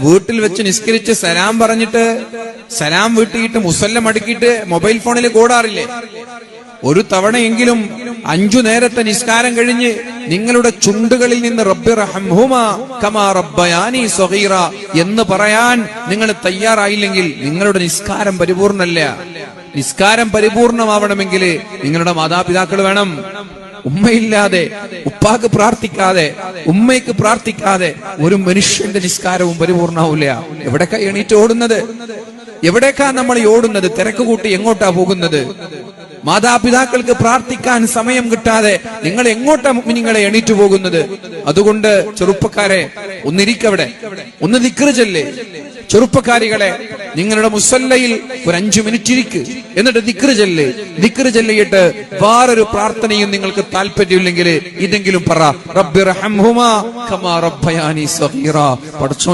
വീട്ടിൽ വെച്ച് നിസ്കരിച്ച് സലാം പറഞ്ഞിട്ട് സലാം വീട്ടിയിട്ട് മുസല്ല മടക്കിയിട്ട് മൊബൈൽ ഫോണിൽ കൂടാറില്ലേ? ഒരു തവണയെങ്കിലും 5 നേരത്തെ നിസ്കാരം കഴിഞ്ഞ് നിങ്ങളുടെ ചുണ്ടുകളിൽ നിന്ന് റബ്ബി റഹംഹുമാ കമാ റബ്ബയാനി സഗീറ എന്ന് പറയാൻ നിങ്ങൾ തയ്യാറായില്ലെങ്കിൽ നിങ്ങളുടെ നിസ്കാരം പരിപൂർണ്ണല്ല. നിസ്കാരം പരിപൂർണമാവണമെങ്കിൽ നിങ്ങളുടെ മാതാപിതാക്കൾ വേണം. ഉമ്മയില്ലാതെ, ഉപ്പാക്ക് പ്രാർത്ഥിക്കാതെ, ഉമ്മയ്ക്ക് പ്രാർത്ഥിക്കാതെ ഒരു മനുഷ്യന്റെ നിസ്കാരവും പരിപൂർണ്ണാവില്ല. എവിടേക്കാ എണീറ്റ് ഓടുന്നത്? എവിടേക്കാ നമ്മൾ ഓടുന്നത്? തിരക്ക് കൂട്ടി എങ്ങോട്ടാ പോകുന്നത്? മാതാപിതാക്കൾക്ക് പ്രാർത്ഥിക്കാൻ സമയം കിട്ടാതെ നിങ്ങൾ എങ്ങോട്ടാ നിങ്ങളെ എണീറ്റു പോകുന്നത്? അതുകൊണ്ട് ചെറുപ്പക്കാരെ, ഒന്നിരിക്കവിടെ, ഒന്ന് ദിക്ർ ചൊല്ല്. ചെറുപ്പക്കാരികളെ, നിങ്ങളുടെ മുസല്ലയിൽ ഒരു 5 മിനിറ്റ് ഇരിക്ക്, എന്നിട്ട് ദിക്ർ ചൊല്ല്. ദിക്ർ ചൊല്ലിയിട്ട് വേറൊരു പ്രാർത്ഥനയും നിങ്ങൾക്ക് താല്പര്യമില്ലെങ്കിൽ ഇതെങ്കിലും പറ, റബ്ബി റഹംഹുമാ കമാ റബ്ബയാനി സഗീറ. പടച്ചോനെ